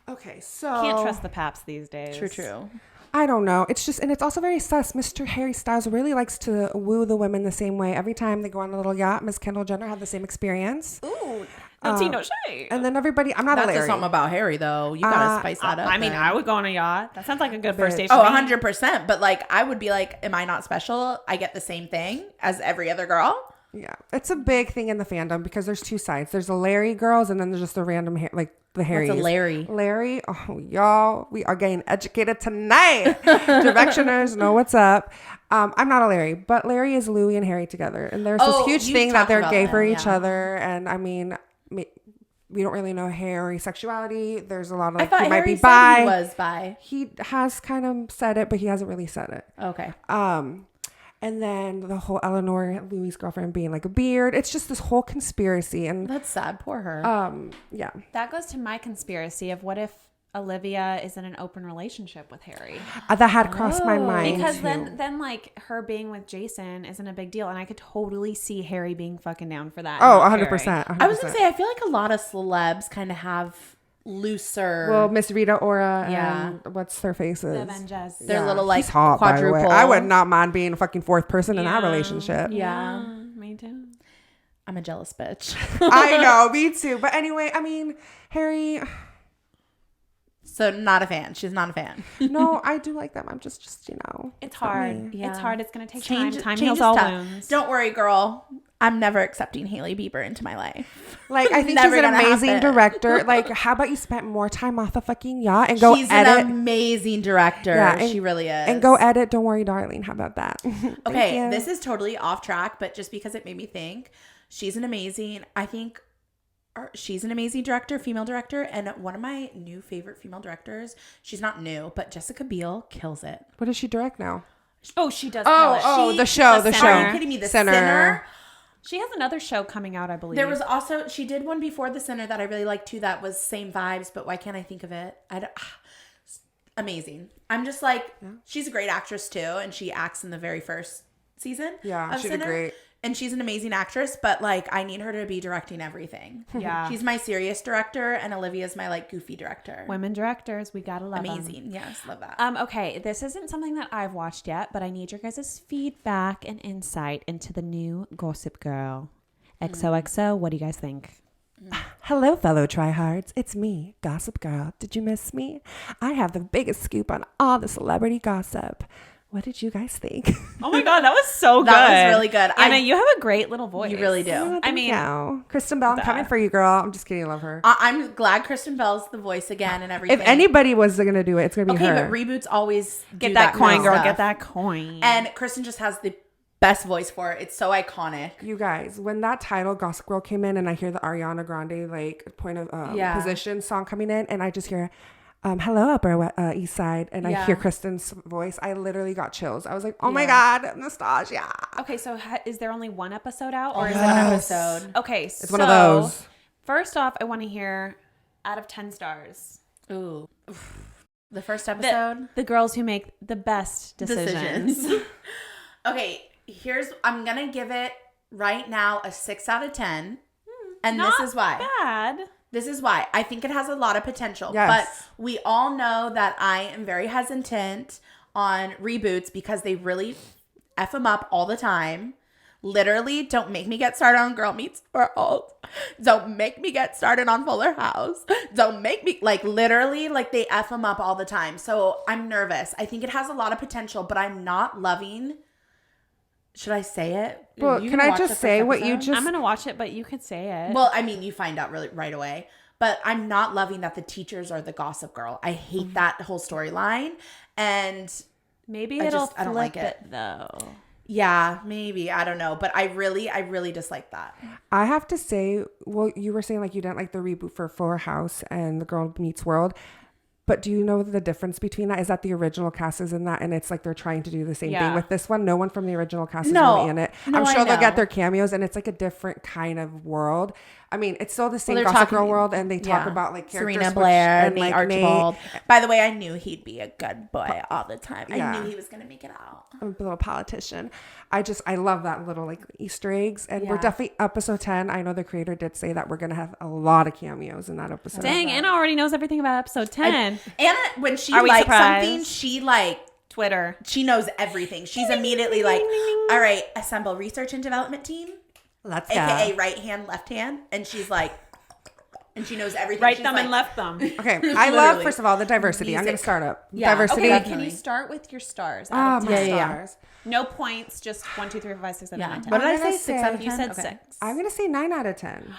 Okay, so Can't trust the paps these days. True. I don't know. It's just, and it's also very sus. Mr. Harry Styles really likes to woo the women the same way. Every time they go on a little yacht, Miss Kendall Jenner had the same experience. Ooh, no tea, no shade. And then everybody, I'm not That's a just Larry. something about Harry, though. You gotta spice that up. I mean, then. I would go on a yacht. That sounds like a good first date. Oh, for me. 100%. But like, I would be like, am I not special? I get the same thing as every other girl. Yeah, it's a big thing in the fandom because there's two sides. There's the Larry girls, and then there's just the random like the Harrys. What's a Larry? Larry, oh y'all, we are getting educated tonight. Directioners know what's up. I'm not a Larry, but Larry is Louis and Harry together, and there's this huge you thing that talked they're about gay them, for each yeah. other, and I mean, we don't really know Harry sexuality. There's a lot of I like thought he might Harry be bi. said he was bi. He has kind of said it, but he hasn't really said it. Okay. And then the whole Eleanor, Louis' girlfriend, being like a beard. It's just this whole conspiracy. And That's sad. Poor her. yeah. That goes to my conspiracy of what if Olivia is in an open relationship with Harry? That had crossed my mind. Because too. then like her being with Jason isn't a big deal, and I could totally see Harry being fucking down for that. Oh, and not 100%. caring. I was gonna say, I feel like a lot of celebs kind of have looser. Well, Miss Rita Ora Yeah. and what's their faces? The Avengers. Their little like He's hot, by the way. quadruple. I would not mind being a fucking fourth person in that Yeah. relationship. Yeah. Me too. I'm a jealous bitch. I know, me too. But anyway, I mean, Harry, So not a fan. She's not a fan. no, I do like them. I'm just It's not hard. me. Yeah. It's hard. It's gonna take Change time. Time change heals is all tough. wounds. Don't worry, girl. I'm never accepting Hailey Bieber into my life. Like, I think Never she's an gonna amazing happen. director. Like, how about you spend more time off the fucking yacht and go She's edit? an amazing director. Yeah, and- she really is. And go edit. Don't worry, darling. How about that? Thank Okay, you. this is totally off track, but just because it made me think, she's an amazing director, female director, and one of my new favorite female directors. She's not new, but Jessica Biel kills it. What does she direct now? Oh, she does. Oh, kill it. the show. Are you kidding me? The Sinner. She has another show coming out, I believe. There was also, she did one before The Sinner that I really liked too. That was same vibes, but why can't I think of it? Amazing. I'm just like, she's a great actress too, and she acts in the very first season. Yeah, of she did Sinner. great. And she's an amazing actress, but like, I need her to be directing everything. Yeah. She's my serious director, and Olivia's my like goofy director. women directors. We gotta love 'em. Amazing. Yes, love that. Okay, this isn't something that I've watched yet, but I need your guys' feedback and insight into the new Gossip Girl. XOXO, what do you guys think? Hello, fellow tryhards. It's me, Gossip Girl. Did you miss me? I have the biggest scoop on all the celebrity gossip. What did you guys think? Oh my god, that was so good. That was really good. Anna, you have a great little voice. You really do. Oh, I thank mean, you. Kristen Bell, I'm coming for you, girl. I'm just kidding. I love her. I'm glad Kristen Bell's the voice again and everything. If anybody was going to do it, it's going to be okay, her. but reboots always get do that coin, girl. stuff. Get that coin. And Kristen just has the best voice for it. It's so iconic. You guys, when that title Gossip Girl came in and I hear the Ariana Grande like point of position song coming in and I just hear hello Upper East Side and I hear Kristen's voice, I literally got chills. I was like, oh my god, nostalgia. okay, so is there only one episode out, or is it One an episode. Okay, It's one of those. First off, I want to hear out of 10 stars. Ooh. The first episode? The girls who make the best decisions. Okay, I'm going to give it right now a 6 out of 10. And Not this is why. bad. This is why. I think it has a lot of potential. Yes. But we all know that I am very hesitant on reboots because they really F them up all the time. Literally, don't make me get started on Girl Meets World. Don't make me get started on Fuller House. Don't make me, literally, they F them up all the time. So I'm nervous. I think it has a lot of potential, but I'm not loving. Should I say it? Well, You can watch I the just first say what you episode? just... I'm going to watch it, but you could say it. Well, I mean, you find out really right away. But I'm not loving that the teachers are the gossip girl. I hate that whole storyline. And maybe I it'll don't flip like it it. though. yeah, maybe. I don't know. But I really dislike that. I have to say, well, you were saying you didn't like the reboot for Fuller House and The Girl Meets World. But do you know the difference between that? Is that the original cast is in that, and it's they're trying to do the same thing with this one? No one from the original cast is really in it. No, I'm I sure they'll know. get their cameos, and it's a different kind of world. I mean, it's still the same they're Gossip Girl talking- world, and they talk yeah. about characters. Serena which- Blair, and Nate Nate. Archibald. By the way, I knew he'd be a good boy all the time. Yeah. I knew he was going to make it out. A little politician. I love that little Easter eggs, and we're Yeah. definitely episode 10. I know the creator did say that we're gonna have a lot of cameos in that episode. Dang, Anna already knows everything about episode 10. Anna, when she Are we likes surprised? something, she Twitter. she knows everything. She's immediately all right, assemble research and development team, Let's aka right hand, left hand, and she's and she knows everything. Right She's thumb like, and left thumb. Okay, I love Literally. first of all the diversity. I'm gonna Music. start up Yeah. diversity. Okay, Can definitely. you start with your stars? Ah, Out of my 10? stars. No points, just 1, 2, 3, 4, 5, 6, 7, 8, 9, 10. What did I'm I gonna say? 6 out of say- 10? You said Okay. 6. I'm gonna say 9 out of 10.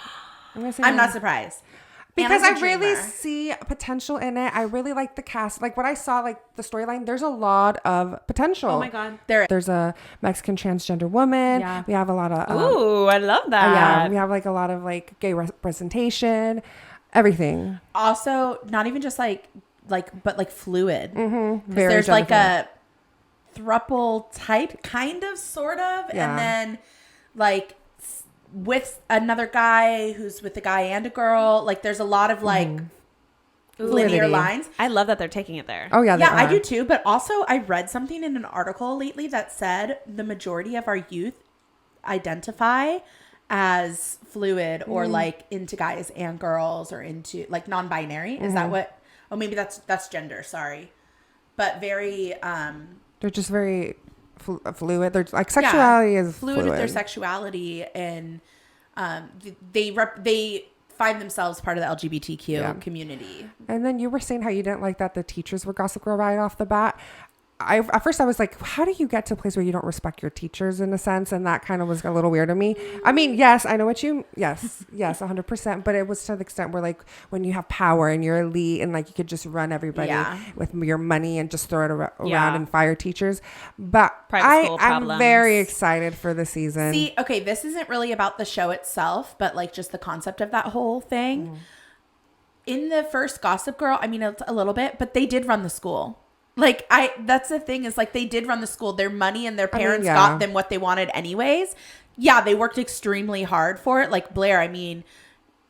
I'm not surprised. Because Anna's a I really dreamer. see potential in it. I really like the cast. What I saw, the storyline, there's a lot of potential. Oh my God. There's a Mexican transgender woman. Yeah. We have a lot of Ooh, I love that. yeah, we have a lot of gay representation, everything. Also, not even just but fluid. Mm-hmm. There's a throuple type, kind of, sort of, Yeah. and then with another guy who's with a guy and a girl. There's a lot of linear Fluidity. lines. I love that they're taking it there. Oh yeah, Yeah, I they do are. too. But also, I read something in an article lately that said the majority of our youth identify as fluid or into guys and girls or into non-binary. Is that what? Oh, maybe that's gender. Sorry, but very They're just very fluid. They're sexuality is fluid with their sexuality, and they find themselves part of the LGBTQ community. And then you were saying how you didn't like that the teachers were Gossip Girl right off the bat. At first I was like, how do you get to a place where you don't respect your teachers in a sense? And that kind of was a little weird to me. I mean, yes, I know what yes, 100%. But it was to the extent where when you have power and you're elite and you could just run everybody with your money and just throw it around and fire teachers. But Private school I'm problems. very excited for the season. See, okay, this isn't really about the show itself, but just the concept of that whole thing. In the first Gossip Girl, I mean, it's a little bit, but they did run the school. That's the thing is they did run the school. Their money and their parents got them what they wanted anyways. Yeah, they worked extremely hard for it. Blair, I mean,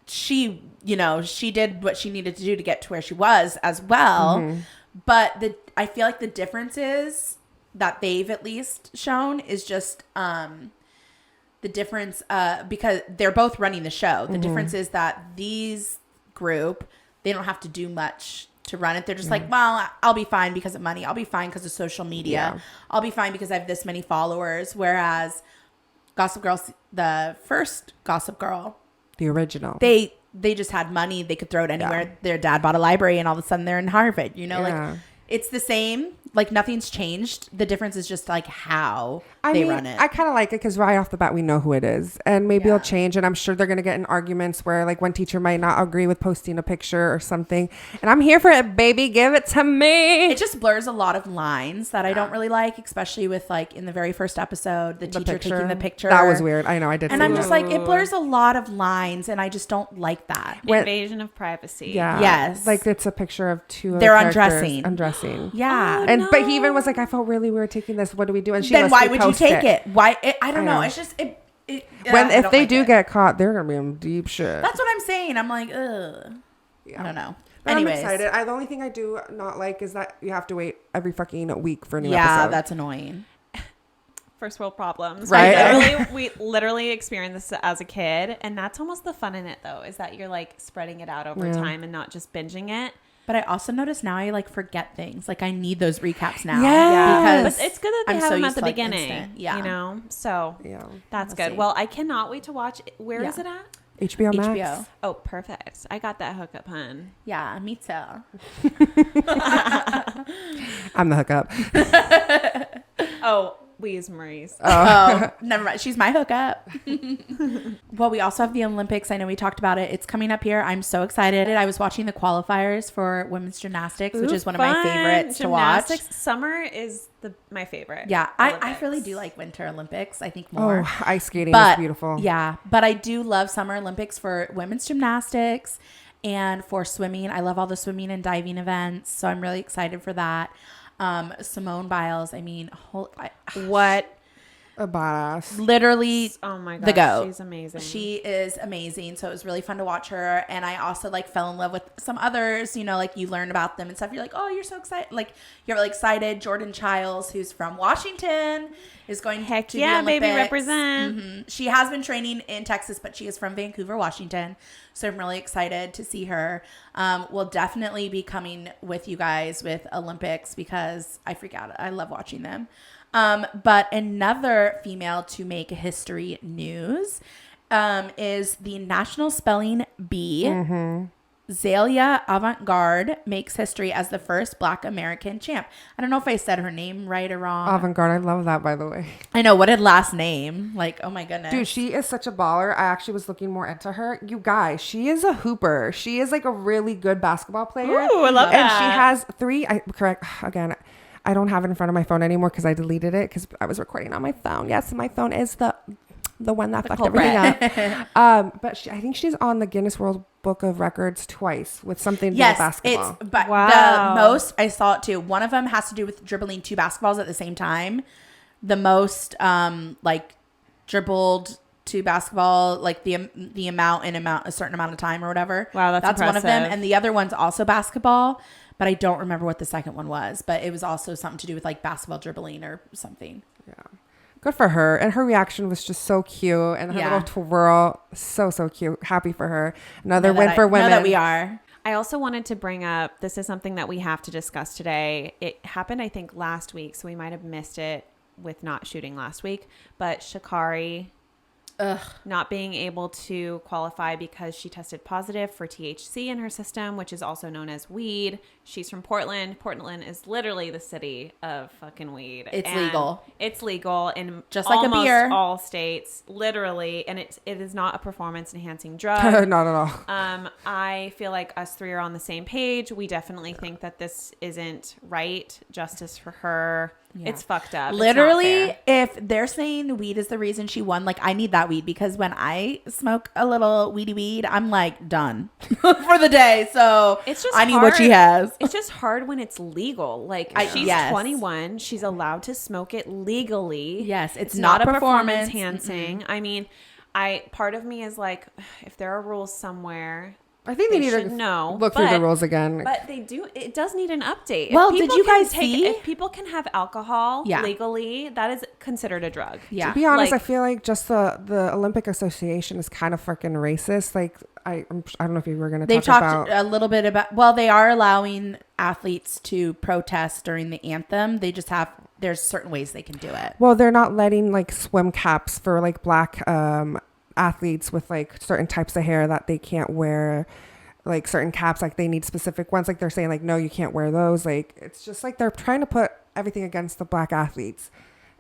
she did what she needed to do to get to where she was as well. But I feel the difference is that they've at least shown is just the difference because they're both running the show. The difference is that these group, they don't have to do much to run it. They're just well, I'll be fine because of money. I'll be fine because of social media. I'll be fine because I have this many followers. Whereas Gossip Girl, the first Gossip Girl, the original. they just had money. They could throw it anywhere. Yeah. Their dad bought a library and all of a sudden they're in Harvard. Yeah. It's the same. Nothing's changed. The difference is just how they run it. I kind of like it because right off the bat we know who it is, and maybe it'll change. And I'm sure they're gonna get in arguments where one teacher might not agree with posting a picture or something. And I'm here for it, baby. Give it to me. It just blurs a lot of lines that I don't really like, especially with in the very first episode, the teacher taking the picture. That was weird. I know. I did. And see I'm that. just it blurs a lot of lines, and I just don't like that. Invasion of privacy. Yeah. Yes. It's a picture of two. They're other characters undressing. Undressing. Yeah. And but he even was I felt really weird taking this. What do we do? And she Then goes, why "We would you post take it? Why? I don't know. know. It's just When I if don't they like do it. get caught, they're gonna be in deep shit. That's what I'm saying. I'm ugh. I don't know. But Anyways. I'm excited. The only thing I do not like is that you have to wait every fucking week for a new Yeah, episode. that's annoying. First world problems. Right? We literally experienced this as a kid, and that's almost the fun in it, though, is that you're like spreading it out over time and not just binging it. But I also notice now I like forget things. Like I need those recaps now. Yeah, Because but it's good that they I'm have so them at used the to, like, beginning. instant. Yeah. You know, so Yeah. that's We'll good. see. Well, I cannot wait to watch. Where is it at? HBO Max. HBO. Oh, perfect. I got that hookup, hun. Yeah, me too. I'm the hookup. Oh, we use Marie's. Oh, never mind. She's my hookup. Well, we also have the Olympics. I know we talked about it. It's coming up here. I'm so excited. I was watching the qualifiers for women's gymnastics, which is one of my favorites to watch. Summer is my favorite. Yeah, I Olympics. really do like Winter Olympics. I think more. Oh, ice skating But is beautiful. yeah, but I do love Summer Olympics for women's gymnastics and for swimming. I love all the swimming and diving events, so I'm really excited for that. Simone Biles, I mean, What? A badass. literally Oh my god, the GOAT. she's amazing. She is amazing. So it was really fun to watch her. And I also like fell in love with some others, you know, like you learn about them and stuff. You're like, oh, you're so excited. Like you're really excited. Jordan Childs, who's from Washington, is going Heck to yeah, the baby, Olympics. represent. Mhm. She has been training in Texas, but she is from Vancouver, Washington. So I'm really excited to see her. We'll definitely be coming with you guys with Olympics because I freak out. I love watching them. But another female to make history news is the National Spelling Bee. Zalia Avant-Garde makes history as the first Black American champ. I don't know if I said her name right or wrong. Avant-garde. I love that, by the way. I know. What a last name. Like, oh my goodness. Dude, she is such a baller. I actually was looking more into her. You guys, she is a hooper. She is like a really good basketball player. Ooh, I love And that. she has correct. Again, I don't have it in front of my phone anymore because I deleted it because I was recording on my phone. Yes, my phone is the one that fucked everything up. But I think she's on the Guinness World Book of Records twice with something to do with basketball. But Wow. the most, I saw it too. One of them has to do with dribbling two basketballs at the same time. The most like dribbled two basketball, like the amount in a certain amount of time or whatever. Wow, that's one of them. impressive. And the other one's also basketball, but I don't remember what the second one was. But it was also something to do with like basketball dribbling or something. Yeah. Good for her. And her reaction was just so cute. And her Yeah. little twirl, so cute. Happy for her. Another Know win that for know women. that we are. I also wanted to bring up, this is something that we have to discuss today. It happened, I think, last week, so we might have missed it with not shooting last week. But Sha'Carri not being able to qualify because she tested positive for THC in her system, which is also known as weed. She's from Portland. Portland is literally the city of fucking weed. It's And legal. It's legal in Just like a almost beer. all states, literally. And it is not a performance enhancing drug. Not at all. I feel like us three are on the same page. We definitely think that this isn't right. Justice for her. Yeah. It's fucked up. It's not Literally, fair. if they're saying weed is the reason she won, like I need that weed because when I smoke a little weedy weed, I'm like done for the day. So It's just I need what she hard. has. It's just hard when it's legal. Like she's yes. 21. She's allowed to smoke it legally. Yes, it's not not a performance. enhancing. I mean, part of me is like, if there are rules somewhere, I think they need should to know. look through the rules again. But they do. It does need an update. Well, If did people you can guys see? If people can have alcohol Yeah. legally, that is considered a drug. Yeah. To be honest, like- I feel like just the Olympic Association is kind of freaking racist. Like I don't know if you were going to They've talk talked about. a little bit about, well, they are allowing athletes to protest during the anthem. They just there's certain ways they can do it. Well, they're not letting like swim caps for like black athletes with like certain types of hair that they can't wear. Like certain caps, like they need specific ones. Like they're saying like, no, you can't wear those. Like it's just like they're trying to put everything against the black athletes,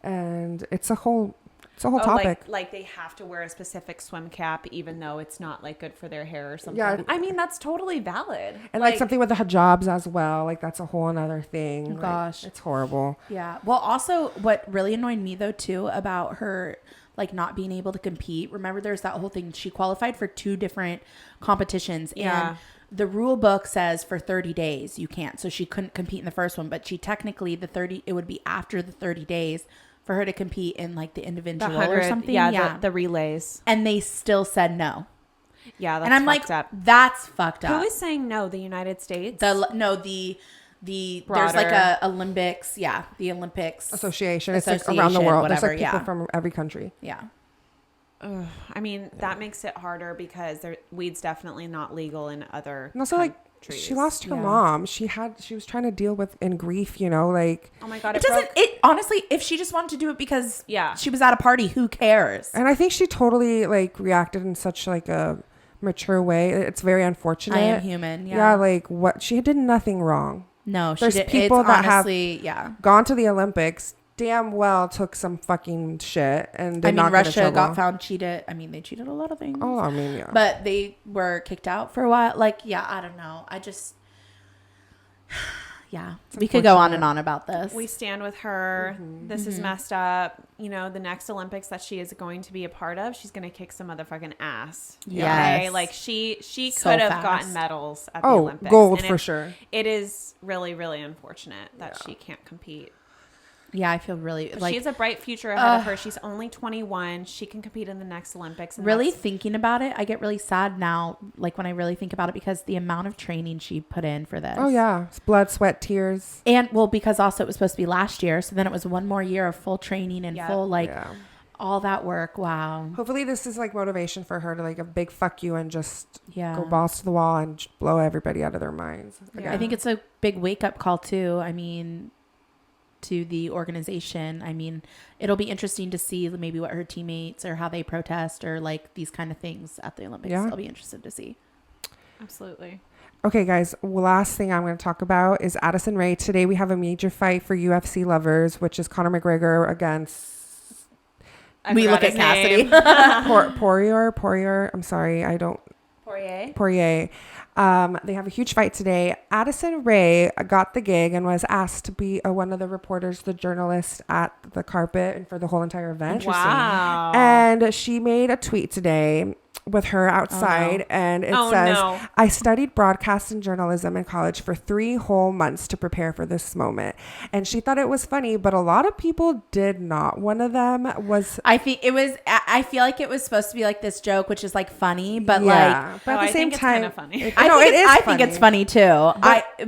and it's a whole topic. Like they have to wear a specific swim cap, even though it's not like good for their hair or something. Yeah. I mean, that's totally valid. And like something with the hijabs as well. Like that's a whole another thing. Like, Gosh. it's horrible. Yeah. Well, also what really annoyed me though too about her like not being able to compete. Remember there's that whole thing. She qualified for 2 different competitions Yeah. and the rule book says for 30 days you can't. So she couldn't compete in the first one, but she technically it would be after the 30 days for her to compete in like the individual or something. Yeah, the relays. And they still said no. Yeah, that's and I'm fucked like, up. that's fucked up. Who is saying no? The United States? the there's like Broader. a Olympics, the Olympics Association. It's like around the world. There's like people from every country. Yeah. Ugh, I mean, that makes it harder because weed's definitely not legal in other And also, like, countries. she lost her Yeah. mom. She was trying to deal with in grief, you know, like. Oh my God. It doesn't, it honestly, if she just wanted to do it because she was at a party, who cares? And I think she totally like reacted in such like a mature way. It's very unfortunate. I am human. Yeah, like she did nothing wrong. No, There's she did. people It's that honestly, gone to the Olympics, damn well took some fucking shit and did not get in Russia trouble. got found cheated. I mean, they cheated a lot of things. Oh, I mean, yeah. But they were kicked out for a while. Like, I don't know. I just, we could go on and on about this. We stand with her. This is messed up. You know, the next Olympics that she is going to be a part of, she's going to kick some motherfucking ass. Yes. Okay? Like she So could have fast. gotten medals at the Oh, Olympics. gold And for sure. It is really, really unfortunate that she can't compete. Yeah, I feel really But like she has a bright future ahead of her. She's only 21. She can compete in the next Olympics. And really thinking about it. I get really sad now, like when I really think about it, because the amount of training she put in for this. Oh yeah, it's blood, sweat, tears. And well, because also it was supposed to be last year, so then it was one more year of full training and full all that work. Wow. Hopefully this is like motivation for her to like a big fuck you and just Yeah. go balls to the wall and just blow everybody out of their minds. I think it's a big wake up call too. I mean, to the organization. I mean, it'll be interesting to see maybe what her teammates or how they protest or like these kind of things at the Olympics. Yeah. I'll be interested to see. Absolutely. Okay, guys, last thing I'm going to talk about is Addison Rae. Today we have a major fight for UFC lovers, which is Conor McGregor against We look at Cassidy. Poirier. I'm sorry, I don't. Poirier. They have a huge fight today. Addison Rae got the gig and was asked to be one of the reporters, the journalist at the carpet and for the whole entire event. Wow. And she made a tweet today with her outside and it says, I studied broadcast and journalism in college for 3 whole months to prepare for this moment. And she thought it was funny, but a lot of people did not. One of them was, I feel like it was supposed to be like this joke, which is like funny, but but at the same time, it's kind of funny. I think it's funny too.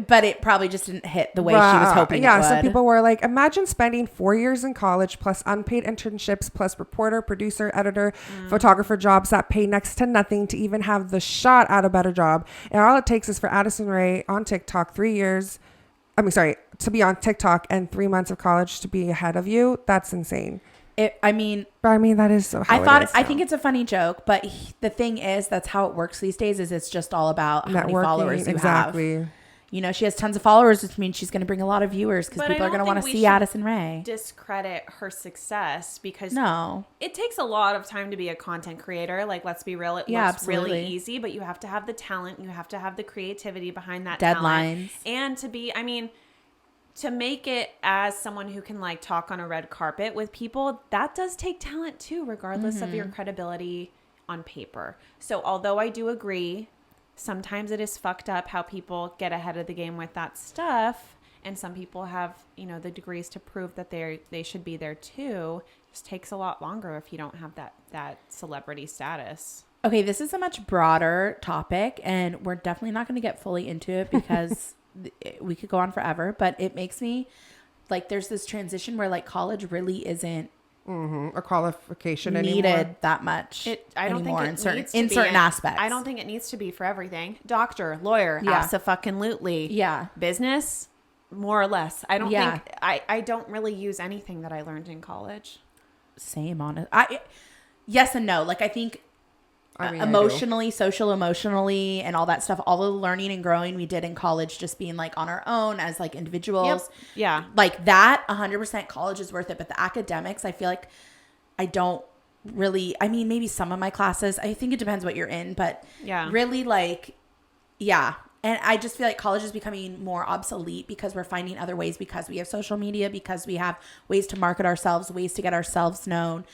But it probably just didn't hit the way she was hoping it would. So people were like, imagine spending 4 years in college plus unpaid internships plus reporter, producer, editor, photographer jobs that pay next to nothing to even have the shot at a better job. And all it takes is for Addison Rae on TikTok to be on TikTok and 3 months of college to be ahead of you. That's insane. That is so how it is. I think it's a funny joke, but the thing is, that's how it works these days. Is it's just all about how many followers you have. You know, she has tons of followers, which means she's going to bring a lot of viewers because people are going to want to see Addison Rae. Discredit her success because it takes a lot of time to be a content creator. Like, let's be real, it looks really easy, but you have to have the talent, you have to have the creativity behind that deadlines, talent. And to make it as someone who can like talk on a red carpet with people, that does take talent too, regardless of your credibility on paper. So although I do agree, sometimes it is fucked up how people get ahead of the game with that stuff. And some people have, the degrees to prove that they should be there too. It just takes a lot longer if you don't have that celebrity status. Okay, this is a much broader topic, and we're definitely not going to get fully into it because we could go on forever. But it makes me like there's this transition where like college really isn't a qualification needed anymore. That much. I don't anymore think it in certain aspects. I don't think it needs to be for everything. Doctor, lawyer, abso-fucking-lutely. Yeah. Business, more or less. I don't think I don't really use anything that I learned in college. Same on it. Yes and no. Like I think emotionally, social emotionally, and all that stuff, all the learning and growing we did in college, just being like on our own as like individuals. Yep. Yeah. Like that 100% college is worth it. But the academics, I feel like I don't really, I mean, maybe some of my classes, I think it depends what you're in, but really like, And I just feel like college is becoming more obsolete because we're finding other ways, because we have social media, because we have ways to market ourselves, ways to get ourselves known.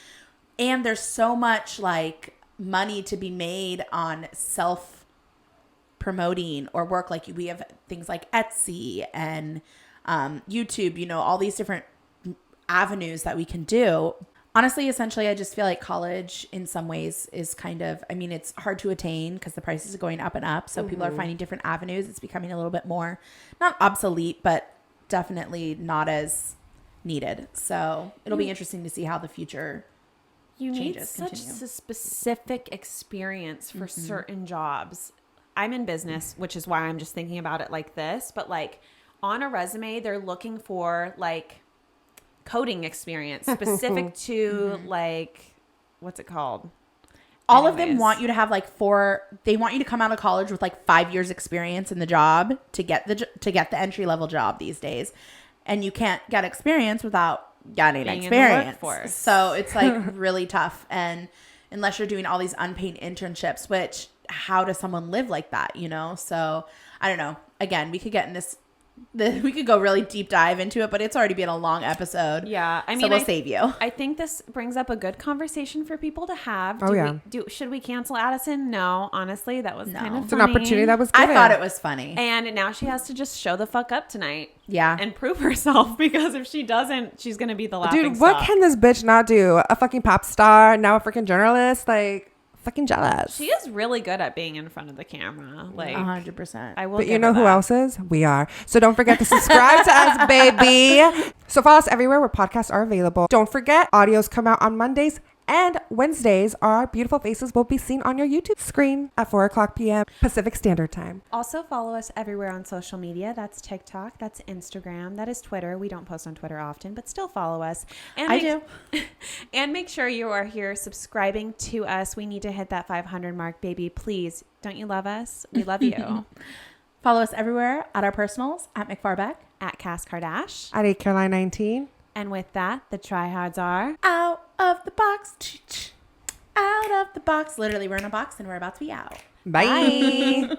And there's so much like money to be made on self promoting or work. Like we have things like Etsy and YouTube, all these different avenues that we can do. Honestly, essentially, I just feel like college in some ways is kind of, I mean, it's hard to attain because the prices are going up and up. So people are finding different avenues. It's becoming a little bit more, not obsolete, but definitely not as needed. So it'll be interesting to see how the future You need changes such continue. a specific experience for certain jobs. I'm in business, which is why I'm just thinking about it like this. But like on a resume, they're looking for like coding experience specific to like, what's it called? All of them Anyways. want you to have like they want you to come out of college with like 5 years experience in the job to get the entry level job these days. And you can't get experience without getting Being in the experience. workforce. So it's like really tough. And unless you're doing all these unpaid internships, which how does someone live like that, you know? So I don't know. Again, we could get in we could go really deep dive into it, but it's already been a long episode. Yeah. I mean, so we'll save you. I think this brings up a good conversation for people to have. Oh, yeah. Should we cancel Addison? No, honestly, that was kind of It's an funny. opportunity that was I given. thought it was funny. And now she has to just show the fuck up tonight. Yeah. And prove herself, because if she doesn't, she's going to be the laughing Dude, what stock. can this bitch not do? A fucking pop star, now a freaking journalist? Like, fucking jealous. She is really good at being in front of the camera. Like, 100%. I will But give you know her who that. else is? We are. So don't forget to subscribe to us, baby. So follow us everywhere where podcasts are available. Don't forget, audios come out on Mondays and Wednesdays. Our beautiful faces will be seen on your YouTube screen at 4:00 p.m. Pacific Standard Time. Also follow us everywhere on social media. That's TikTok, that's Instagram, that is Twitter. We don't post on Twitter often, but still follow us. And I do. And make sure you are here subscribing to us. We need to hit that 500 mark, baby. Please, don't you love us? We love you. Follow us everywhere at our personals at McFarbeck. At Cass Kardash. At 8 Caroline 19. And with that, the tryhards are... Out of the box. Out of the box. Literally, we're in a box and we're about to be out. Bye.